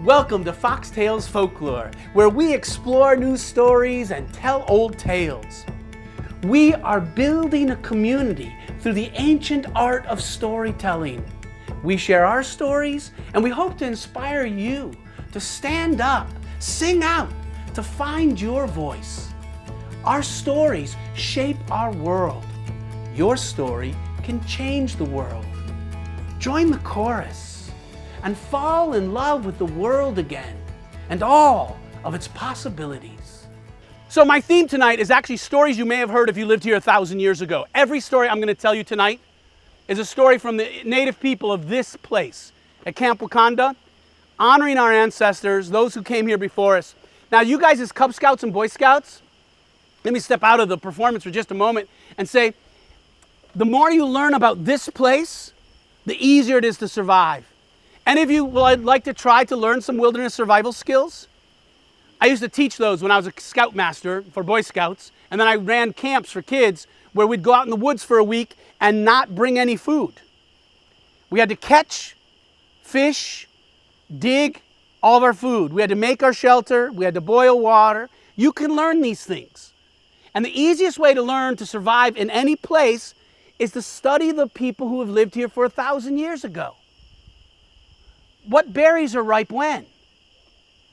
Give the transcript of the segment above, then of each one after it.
Welcome to Fox Tales Folklore, where we explore new stories and tell old tales. We are building a community through the ancient art of storytelling. We share our stories, and we hope to inspire you to stand up, sing out, to find your voice. Our stories shape our world. Your story can change the world. Join the chorus and fall in love with the world again and all of its possibilities. So my theme tonight is actually stories you may have heard if you lived here 1,000 years ago. Every story I'm going to tell you tonight is a story from the native people of this place at Camp Wokanda, honoring our ancestors, those who came here before us. Now you guys as Cub Scouts and Boy Scouts, let me step out of the performance for just a moment and say, the more you learn about this place, the easier it is to survive. Any of you would like to try to learn some wilderness survival skills? I used to teach those when I was a scoutmaster for Boy Scouts, and then I ran camps for kids where we'd go out in the woods for a week and not bring any food. We had to catch, fish, dig all of our food. We had to make our shelter, we had to boil water. You can learn these things. And the easiest way to learn to survive in any place is to study the people who have lived here for 1,000 years ago. What berries are ripe when?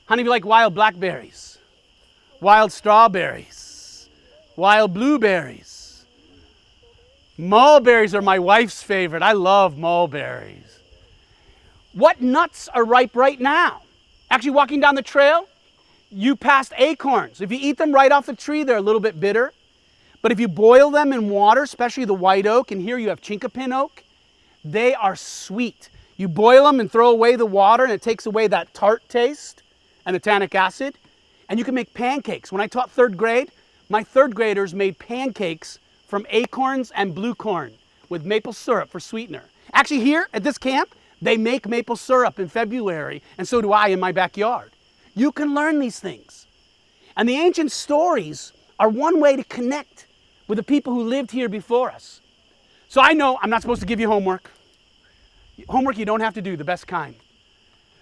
How many of you like wild blackberries? Wild strawberries? Wild blueberries? Mulberries are my wife's favorite. I love mulberries. What nuts are ripe right now? Actually, walking down the trail, you passed acorns. If you eat them right off the tree, they're a little bit bitter. But if you boil them in water, especially the white oak, and here you have chinkapin oak, they are sweet. You boil them and throw away the water, and it takes away that tart taste and the tannic acid, and you can make pancakes. When I taught third grade, my third graders made pancakes from acorns and blue corn with maple syrup for sweetener. Actually, here at this camp, they make maple syrup in February, and so do I in my backyard. You can learn these things. And the ancient stories are one way to connect with the people who lived here before us. So I know I'm not supposed to give you homework. Homework you don't have to do, the best kind.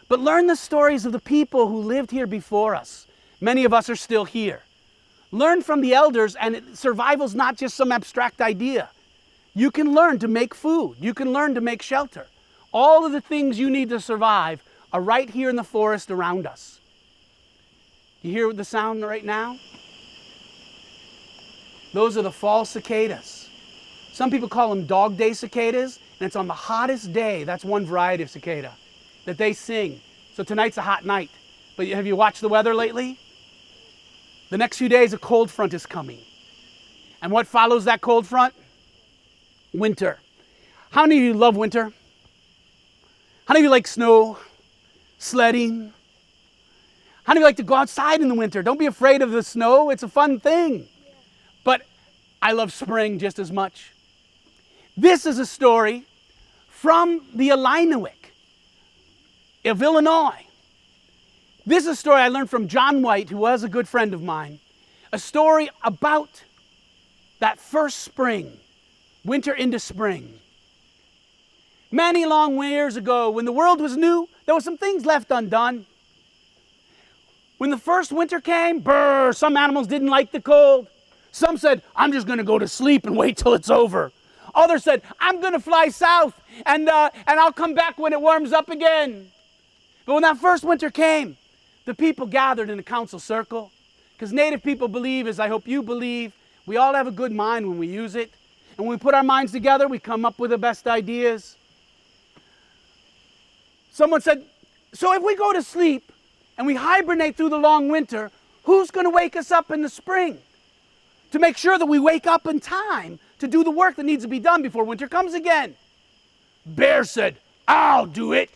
But learn the stories of the people who lived here before us. Many of us are still here. Learn from the elders, and survival's not just some abstract idea. You can learn to make food. You can learn to make shelter. All of the things you need to survive are right here in the forest around us. You hear the sound right now? Those are the fall cicadas. Some people call them dog day cicadas, and it's on the hottest day, that's one variety of cicada, that they sing. So tonight's a hot night. But have you watched the weather lately? The next few days, a cold front is coming. And what follows that cold front? Winter. How many of you love winter? How many of you like snow, sledding? How many of you like to go outside in the winter? Don't be afraid of the snow. It's a fun thing. But I love spring just as much. This is a story from the Illiniwek of Illinois. This is a story I learned from John White, who was a good friend of mine. A story about that first spring, winter into spring. Many long years ago, when the world was new, there were some things left undone. When the first winter came, some animals didn't like the cold. Some said, I'm just going to go to sleep and wait till it's over. Others said, I'm going to fly south and I'll come back when it warms up again. But when that first winter came, the people gathered in a council circle, because native people believe, as I hope you believe, we all have a good mind when we use it. And when we put our minds together, we come up with the best ideas. Someone said, so if we go to sleep and we hibernate through the long winter, who's going to wake us up in the spring to make sure that we wake up in time to do the work that needs to be done before winter comes again? Bear said, I'll do it.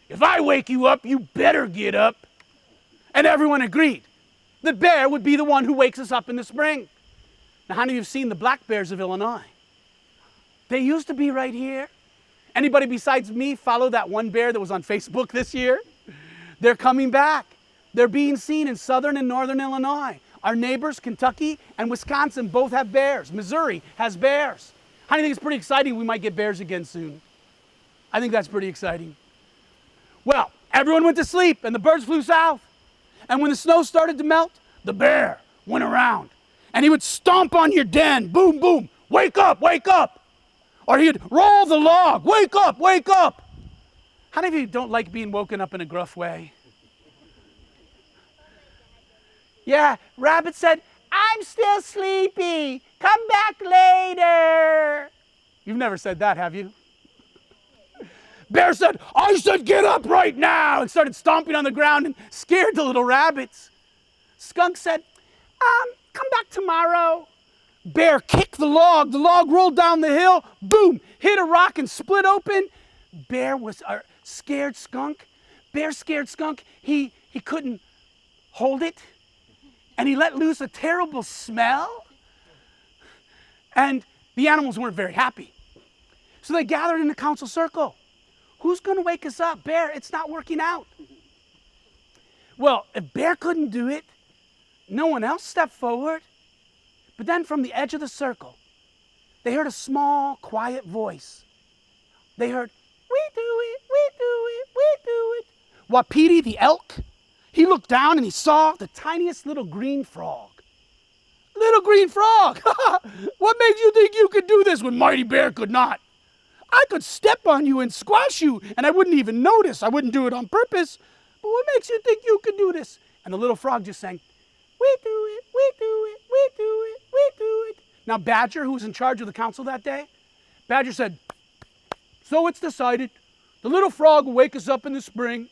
If I wake you up, you better get up. And everyone agreed. The bear would be the one who wakes us up in the spring. Now, how many of you have seen the black bears of Illinois? They used to be right here. Anybody besides me follow that one bear that was on Facebook this year? They're coming back. They're being seen in southern and northern Illinois. Our neighbors, Kentucky and Wisconsin, both have bears. Missouri has bears. How do you think it's pretty exciting we might get bears again soon? I think that's pretty exciting. Well, Everyone went to sleep and the birds flew south. And when the snow started to melt, the bear went around and he would stomp on your den. Boom, boom. Wake up, wake up. Or he'd roll the log. Wake up, wake up. How many of you don't like being woken up in a gruff way? Yeah, Rabbit said, I'm still sleepy. Come back later. You've never said that, have you? Bear said, I said get up right now, and started stomping on the ground and scared the little rabbits. Skunk said, come back tomorrow. Bear kicked the log rolled down the hill, boom, hit a rock and split open. Bear was scared skunk. Bear scared skunk, he couldn't hold it, and he let loose a terrible smell, and the animals weren't very happy. So they gathered in a council circle. Who's going to wake us up? Bear, it's not working out. Well, if Bear couldn't do it, no one else stepped forward. But then from the edge of the circle, they heard a small, quiet voice. They heard, we do it, we do it, we do it. Wapiti the elk, he looked down and he saw the tiniest little green frog. Little green frog! What made you think you could do this when Mighty Bear could not? I could step on you and squash you, and I wouldn't even notice. I wouldn't do it on purpose. But what makes you think you could do this? And the little frog just sang, we do it, we do it, we do it, we do it. Now Badger, who was in charge of the council that day, Badger said, so it's decided. The little frog will wake us up in the spring.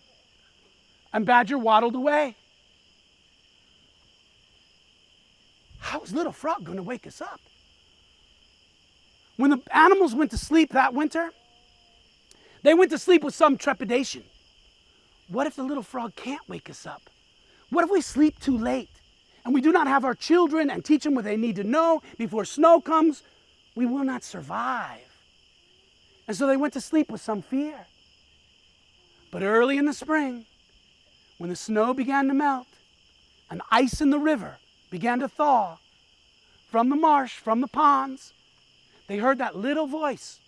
And Badger waddled away. How is little frog going to wake us up? When the animals went to sleep that winter, they went to sleep with some trepidation. What if the little frog can't wake us up? What if we sleep too late and we do not have our children and teach them what they need to know before snow comes? We will not survive. And so they went to sleep with some fear. But early in the spring, when the snow began to melt and ice in the river began to thaw, from the marsh, from the ponds, they heard that little voice.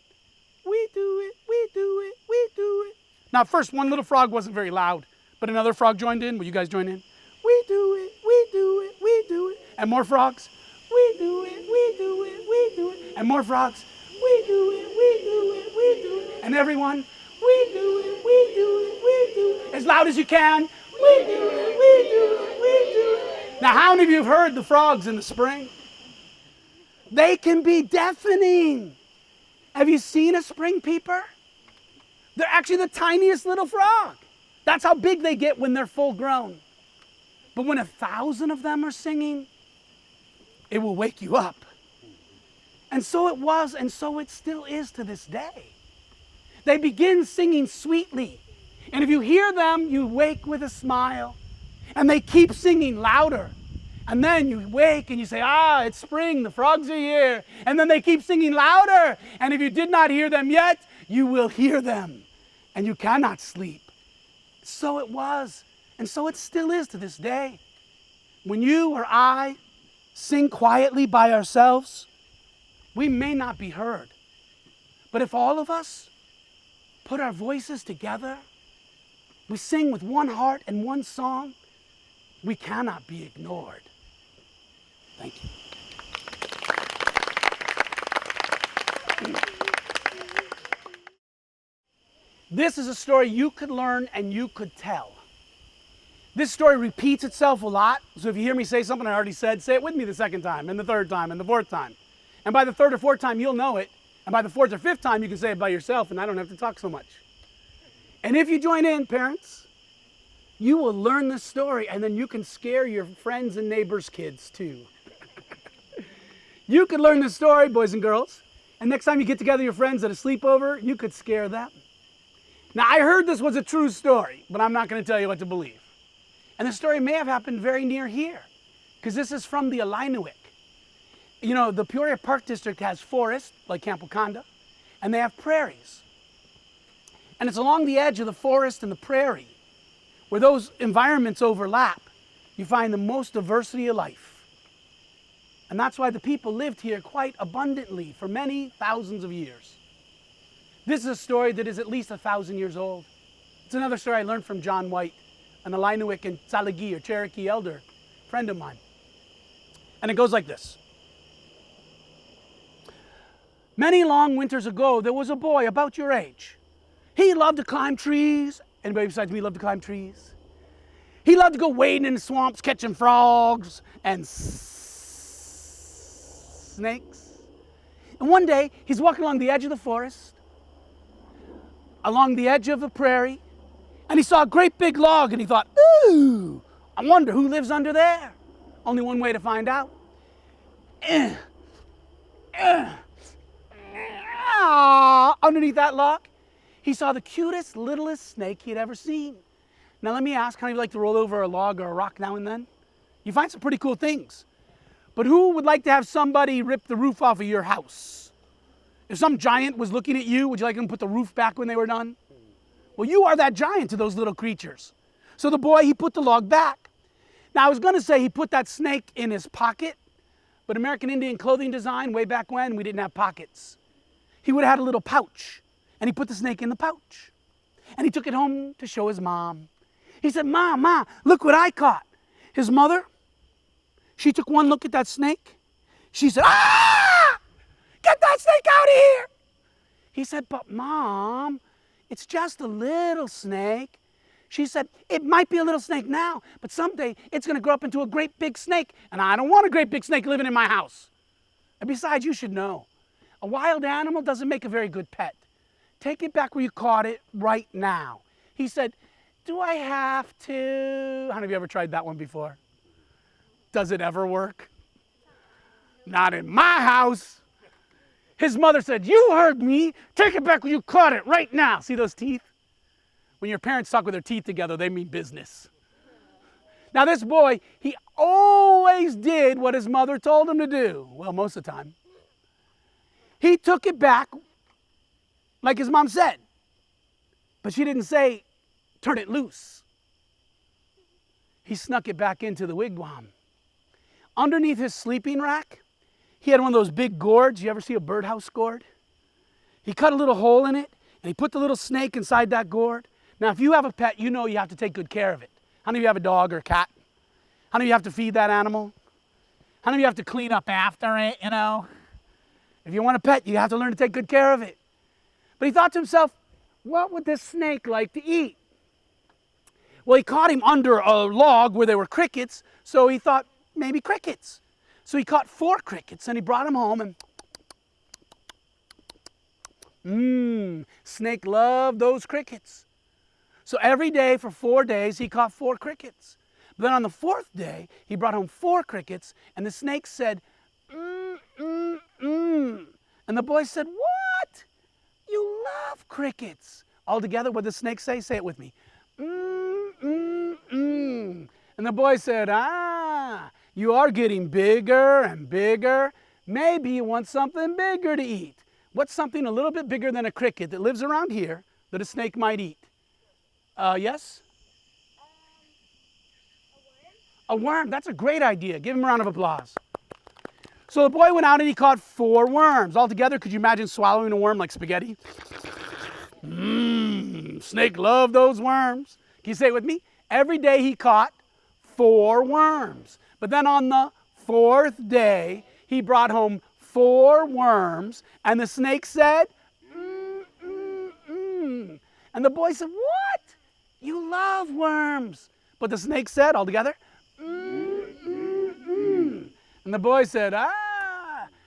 We do it, we do it, we do it. Now, first, one little frog wasn't very loud, but another frog joined in. Will you guys join in? We do it, we do it, we do it. And more frogs. We do it, we do it, we do it. And more frogs. We do it, we do it, we do it. And everyone, we do it, we do it, we do it. As loud as you can. We do it, we do it, we do it. Now, how many of you have heard the frogs in the spring? They can be deafening. Have you seen a spring peeper? They're actually the tiniest little frog. That's how big they get when they're full grown. But when 1,000 of them are singing, it will wake you up. And so it was, and so it still is to this day. They begin singing sweetly. And if you hear them, you wake with a smile. And they keep singing louder. And then you wake and you say, it's spring, the frogs are here. And then they keep singing louder. And if you did not hear them yet, you will hear them. And you cannot sleep. So it was, and so it still is to this day. When you or I sing quietly by ourselves, we may not be heard. But if all of us put our voices together, we sing with one heart and one song, we cannot be ignored. Thank you. This is a story you could learn and you could tell. This story repeats itself a lot, so if you hear me say something I already said, say it with me the second time, and the third time, and the fourth time. And by the third or fourth time, you'll know it, and by the fourth or fifth time, you can say it by yourself, and I don't have to talk so much. And if you join in, parents, you will learn this story, and then you can scare your friends and neighbors' kids too. You could learn this story, boys and girls, and next time you get together your friends at a sleepover, you could scare them. Now, I heard this was a true story, but I'm not going to tell you what to believe. And the story may have happened very near here, because this is from the Illiniwek. You know, the Peoria Park District has forests, like Camp Wokanda, and they have prairies. And it's along the edge of the forest and the prairie, where those environments overlap, you find the most diversity of life. And that's why the people lived here quite abundantly for many thousands of years. This is a story that is at least 1,000 years old. It's another story I learned from John White, an Illiniwek and Cherokee elder, friend of mine. And it goes like this. Many long winters ago, there was a boy about your age. He loved to climb trees. Anybody besides me love to climb trees? He loved to go wading in the swamps, catching frogs and snakes. And one day, he's walking along the edge of the forest, along the edge of a prairie, and he saw a great big log, and he thought, ooh, I wonder who lives under there. Only one way to find out. Underneath that log, he saw the cutest, littlest snake he'd ever seen. Now let me ask, how many of you like to roll over a log or a rock now and then? You find some pretty cool things. But who would like to have somebody rip the roof off of your house? If some giant was looking at you, would you like them to put the roof back when they were done? Well, you are that giant to those little creatures. So the boy, he put the log back. Now I was going to say he put that snake in his pocket, but American Indian clothing design, way back when, we didn't have pockets. He would have had a little pouch, and he put the snake in the pouch. And he took it home to show his mom. He said, Ma, look what I caught. His mother, she took one look at that snake. She said, ah, get that snake out of here. He said, but Mom, it's just a little snake. She said, it might be a little snake now, but someday it's going to grow up into a great big snake, and I don't want a great big snake living in my house. And besides, you should know, a wild animal doesn't make a very good pet. Take it back where you caught it right now. He said, do I have to? How many of you ever tried that one before? Does it ever work? Not in my house. His mother said, you heard me. Take it back where you caught it right now. See those teeth? When your parents talk with their teeth together, they mean business. Now this boy, he always did what his mother told him to do. Well, most of the time. He took it back like his mom said. But she didn't say, turn it loose. He snuck it back into the wigwam. Underneath his sleeping rack, he had one of those big gourds. You ever see a birdhouse gourd? He cut a little hole in it, and he put the little snake inside that gourd. Now, if you have a pet, you know you have to take good care of it. How many of you have a dog or a cat? How many of you have to feed that animal? How many of you have to clean up after it, you know? If you want a pet, you have to learn to take good care of it. But he thought to himself, what would this snake like to eat? Well, he caught him under a log where there were crickets, so he thought, maybe crickets. So he caught 4 crickets, and he brought them home, and snake loved those crickets. So every day for 4 days, he caught 4 crickets. But then on the 4th day, he brought home 4 crickets, and the snake said, And the boy said, what? You love crickets. All together, what did the snake say? Say it with me. And the boy said, you are getting bigger and bigger. Maybe you want something bigger to eat. What's something a little bit bigger than a cricket that lives around here that a snake might eat? Yes? A worm. A worm. That's a great idea. Give him a round of applause. So the boy went out and he caught 4 worms. All together, could you imagine swallowing a worm like spaghetti? Snake loved those worms. Can you say it with me? Every day he caught 4 worms. But then on the 4th day, he brought home 4 worms, and the snake said, And the boy said, what? You love worms. But the snake said, all together, And the boy said,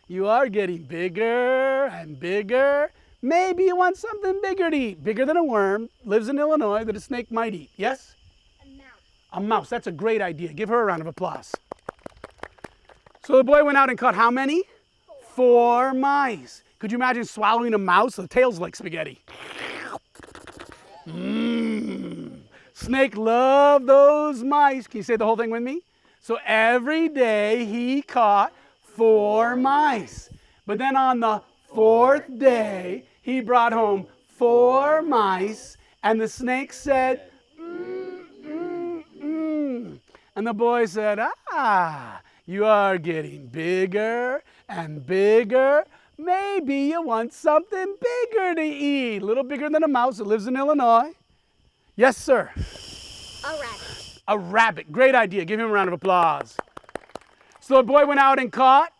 you are getting bigger and bigger. Maybe you want something bigger to eat. Bigger than a worm, lives in Illinois, that a snake might eat. Yes? A mouse. A mouse. That's a great idea. Give her a round of applause. So the boy went out and caught how many? 4 mice. Could you imagine swallowing a mouse? The tail's like spaghetti. Snake loved those mice. Can you say the whole thing with me? So every day he caught 4 mice. But then on the 4th day, he brought home 4 mice, and the snake said, And the boy said, you are getting bigger and bigger. Maybe you want something bigger to eat. A little bigger than a mouse that lives in Illinois. Yes, sir. A rabbit. A rabbit. Great idea. Give him a round of applause. So the boy went out and caught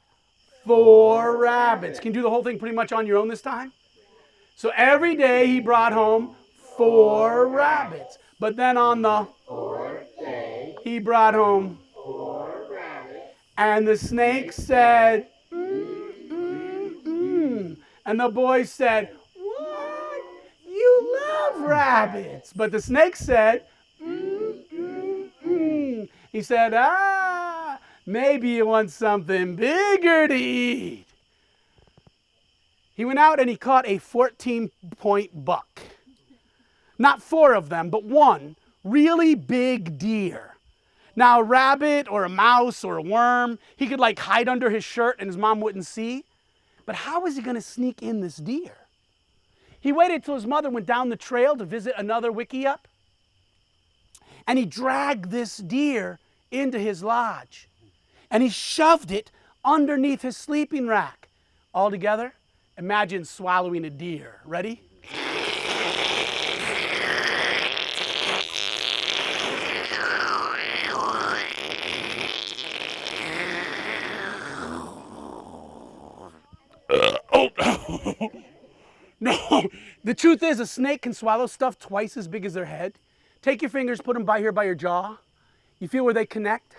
4 rabbits. Can you do the whole thing pretty much on your own this time? So every day he brought home 4 rabbits. But then on the 4th day, he brought home 4 rabbits. And the snake said, And the boy said, what? You love rabbits. But the snake said, He said, maybe you want something bigger to eat. He went out and he caught a 14-point buck. Not 4 of them, but 1 really big deer. Now a rabbit or a mouse or a worm, he could like hide under his shirt and his mom wouldn't see. But how was he going to sneak in this deer? He waited till his mother went down the trail to visit another wickiup. And he dragged this deer into his lodge. And he shoved it underneath his sleeping rack. All together, imagine swallowing a deer. Ready? No, the truth is a snake can swallow stuff twice as big as their head. Take your fingers, put them by here by your jaw. You feel where they connect?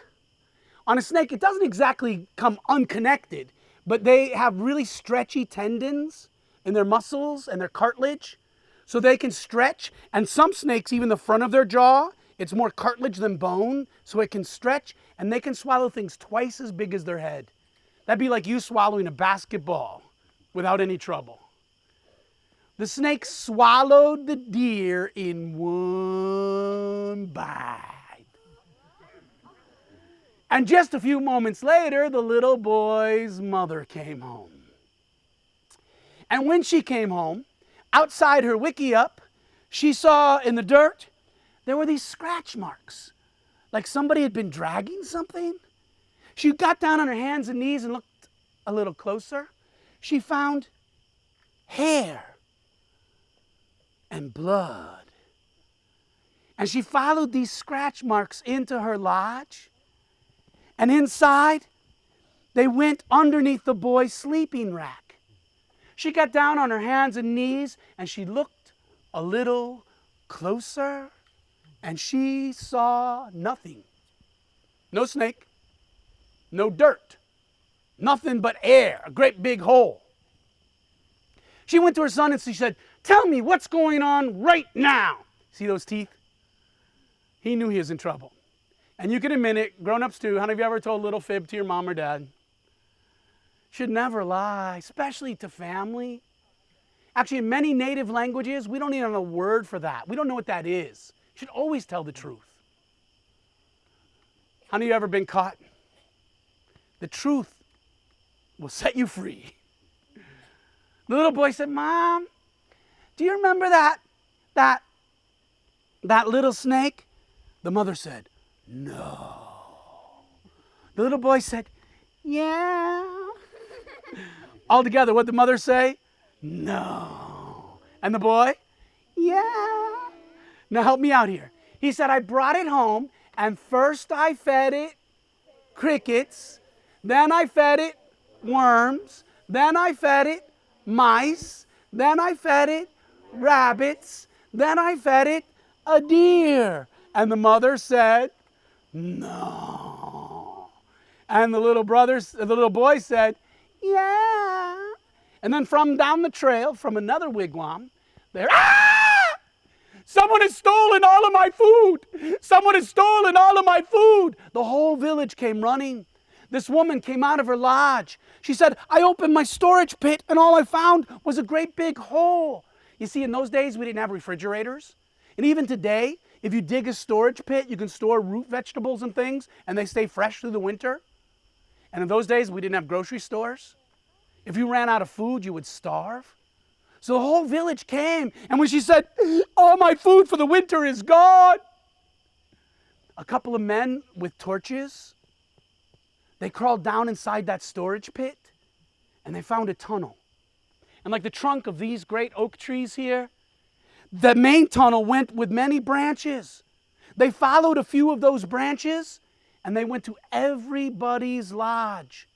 On a snake, it doesn't exactly come unconnected, but they have really stretchy tendons in their muscles and their cartilage, so they can stretch. And some snakes, even the front of their jaw, it's more cartilage than bone, so it can stretch, and they can swallow things twice as big as their head. That'd be like you swallowing a basketball without any trouble. The snake swallowed the deer in one bite. And just a few moments later, the little boy's mother came home. And when she came home, outside her wickiup, she saw in the dirt, there were these scratch marks, like somebody had been dragging something. She got down on her hands and knees and looked a little closer. She found hair and blood. And she followed these scratch marks into her lodge. And inside, they went underneath the boy's sleeping rack. She got down on her hands and knees and she looked a little closer and she saw nothing. No snake, no dirt, nothing but air, a great big hole. She went to her son and she said, tell me what's going on right now. See those teeth? He knew he was in trouble. And you can admit it, grown-ups too. How many of you ever told a little fib to your mom or dad? Should never lie, especially to family. Actually, in many native languages, we don't even have a word for that. We don't know what that is. You should always tell the truth. How many of you ever been caught? The truth will set you free. The little boy said, Mom, do you remember that little snake? The mother said, no. The little boy said, yeah. All together, what'd the mother say? No. And the boy? Yeah. Now help me out here. He said, I brought it home, and first I fed it crickets, then I fed it worms, then I fed it mice, then I fed it rabbits, then I fed it a deer. And the mother said, no. And the little boy said, yeah. And then from down the trail, from another wigwam, there, someone has stolen all of my food. Someone has stolen all of my food. The whole village came running. This woman came out of her lodge. She said, I opened my storage pit and all I found was a great big hole. You see, in those days, we didn't have refrigerators. And even today, if you dig a storage pit, you can store root vegetables and things, and they stay fresh through the winter. And in those days, we didn't have grocery stores. If you ran out of food, you would starve. So the whole village came, and when she said, all my food for the winter is gone, a couple of men with torches, they crawled down inside that storage pit, and they found a tunnel. And like the trunk of these great oak trees here, The main tunnel went with many branches. They followed a few of those branches, and they went to everybody's lodge.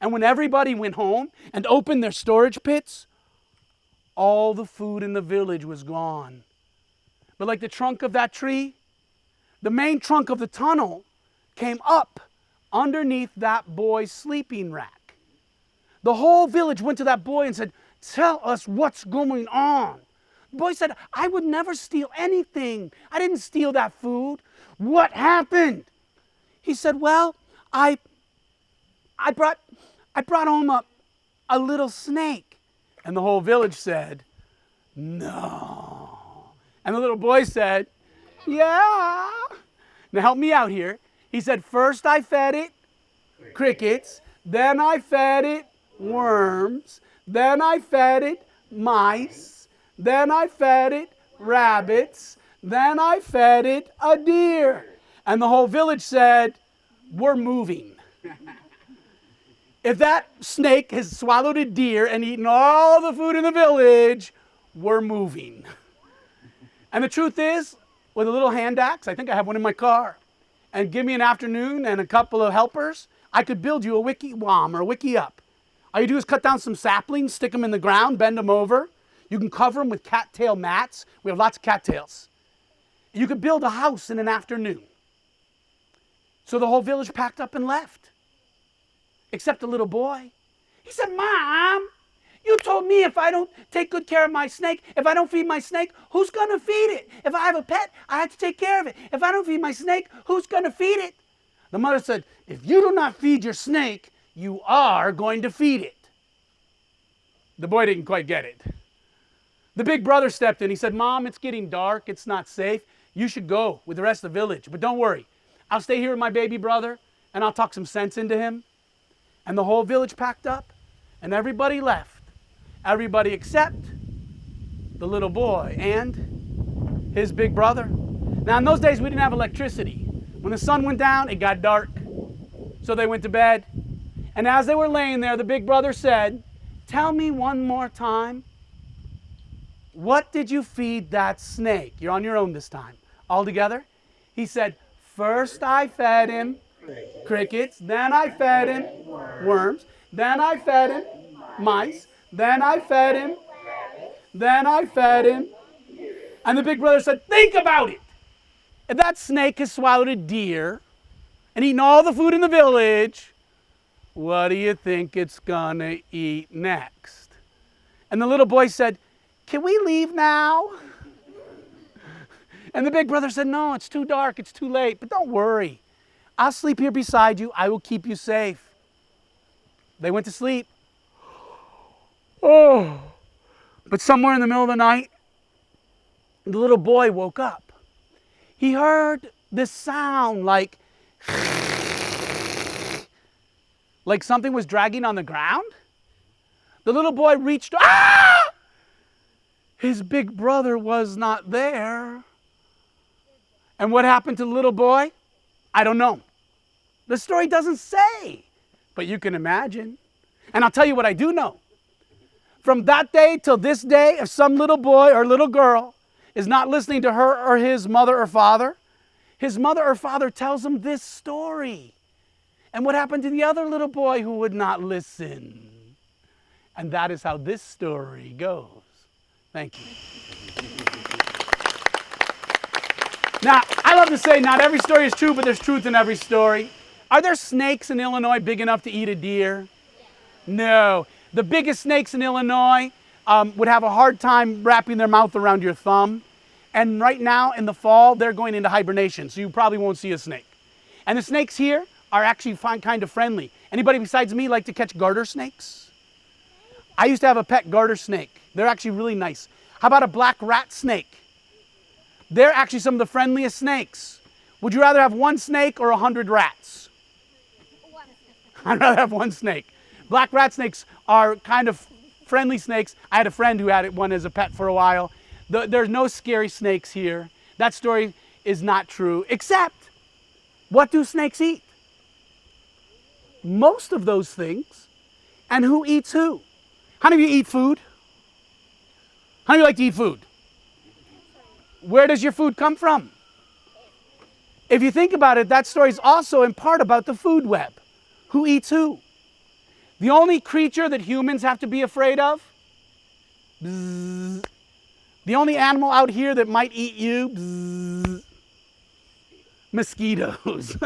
And when everybody went home and opened their storage pits, all the food in the village was gone. But like the trunk of that tree, the main trunk of the tunnel came up underneath that boy's sleeping rack. The whole village went to that boy and said, "Tell us what's going on." The boy said, "I would never steal anything. I didn't steal that food. What happened?" He said, "Well, I brought home a little snake." And the whole village said, "No." And the little boy said, "Yeah." Now help me out here. He said, "First I fed it crickets, then I fed it worms, then I fed it mice, then I fed it rabbits, then I fed it a deer." And the whole village said, "We're moving." If that snake has swallowed a deer and eaten all the food in the village, we're moving. And the truth is, with a little hand axe, I think I have one in my car, and give me an afternoon and a couple of helpers, I could build you a wigwam or a wiki up. All you do is cut down some saplings, stick them in the ground, bend them over. You can cover them with cattail mats. We have lots of cattails. You could build a house in an afternoon. So the whole village packed up and left, except the little boy. He said, "Mom, you told me if I don't take good care of my snake, if I don't feed my snake, who's going to feed it? If I have a pet, I have to take care of it. If I don't feed my snake, who's going to feed it?" The mother said, "If you do not feed your snake, you are going to feed it." The boy didn't quite get it. The big brother stepped in. He said, "Mom, it's getting dark. It's not safe. You should go with the rest of the village. But don't worry. I'll stay here with my baby brother, and I'll talk some sense into him." And the whole village packed up, and everybody left. Everybody except the little boy and his big brother. Now, in those days, we didn't have electricity. When the sun went down, it got dark. So they went to bed. And as they were laying there, the big brother said, "Tell me one more time, what did you feed that snake?" You're on your own this time. All together? He said, "First I fed him crickets, then I fed him worms, then I fed him mice, then I fed him, then I fed him." And the big brother said, "Think about it. If that snake has swallowed a deer and eaten all the food in the village, what do you think it's gonna eat next?" And the little boy said, "Can we leave now?" And the big brother said, "No, it's too dark, it's too late, but don't worry. I'll sleep here beside you. I will keep you safe." They went to sleep. Oh, but somewhere in the middle of the night, the little boy woke up. He heard this sound like something was dragging on the ground. The little boy reached, His big brother was not there. And what happened to the little boy? I don't know. The story doesn't say, but you can imagine. And I'll tell you what I do know. From that day till this day, if some little boy or little girl is not listening to her or his mother or father, his mother or father tells him this story. And what happened to the other little boy who would not listen? And that is how this story goes. Thank you. Now, I love to say not every story is true, but there's truth in every story. Are there snakes in Illinois big enough to eat a deer? No. The biggest snakes in Illinois would have a hard time wrapping their mouth around your thumb. And right now in the fall, they're going into hibernation, so you probably won't see a snake. And the snakes here are actually kind of friendly. Anybody besides me like to catch garter snakes? I used to have a pet garter snake. They're actually really nice. How about a black rat snake? They're actually some of the friendliest snakes. Would you rather have one snake or 100 rats? I'd rather have one snake. Black rat snakes are kind of friendly snakes. I had a friend who had one as a pet for a while. There's no scary snakes here. That story is not true, except what do snakes eat? Most of those things. And who eats who? How many of you eat food? How many of you like to eat food? Where does your food come from? If you think about it, that story is also in part about the food web. Who eats who? The only creature that humans have to be afraid of? Bzzz. The only animal out here that might eat you? Bzzz. Mosquitoes.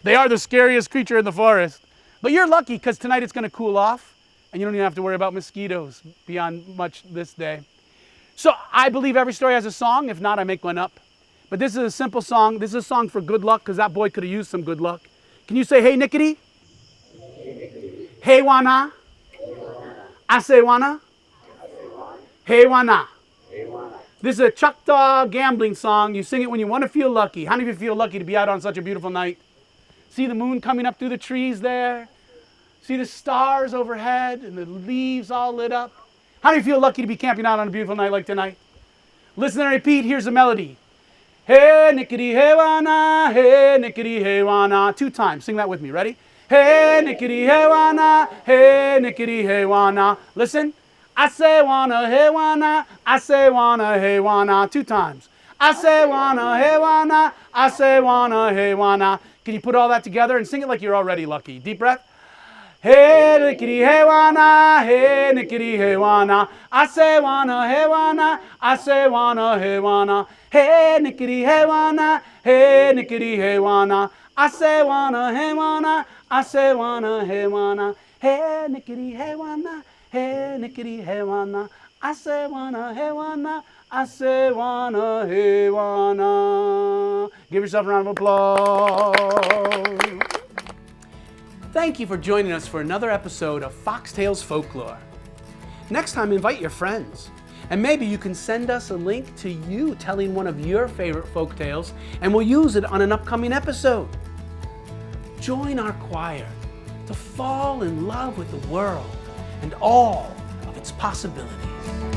They are the scariest creature in the forest. But you're lucky because tonight it's going to cool off and you don't even have to worry about mosquitoes beyond much this day. So I believe every story has a song. If not, I make one up. But this is a simple song. This is a song for good luck because that boy could have used some good luck. Can you say, hey, Nickety? Hey, wana? I say, wana? Hey, wana? This is a Choctaw gambling song. You sing it when you want to feel lucky. How many of you feel lucky to be out on such a beautiful night? See the moon coming up through the trees there? See the stars overhead and the leaves all lit up? How many feel lucky to be camping out on a beautiful night like tonight? Listen and repeat. Here's the melody. Hey, nickety, hey, wana, hey, nickety, hey, wana. 2 times. Sing that with me. Ready? Hey, nickety, hey, wana, hey, nickety, hey, wana. Listen. I say wanna, hey, wana, I say wanna, hey, wana. 2 times. I say wanna, hey, wana, I say wanna, hey, wana. Can you put all that together and sing it like you're already lucky? Deep breath. Hey, nickety, hey, wana, hey, nickety, hey, wana. I say wanna, hey, wana, I say wanna, hey, wana. Hey, nickety, hey, wana, hey, nickety, hey, wana. I say wanna, hey, wana, I say wanna, hey, wana. Hey, nickety, hey, wana, hey, nickety, hey, wana. I say wanna, hey, wana, I say wanna, hey, wana. Give yourself a round of applause. Thank you for joining us for another episode of Foxtails Folklore. Next time, invite your friends. And maybe you can send us a link to you telling one of your favorite folk tales, and we'll use it on an upcoming episode. Join our choir to fall in love with the world and all of its possibilities.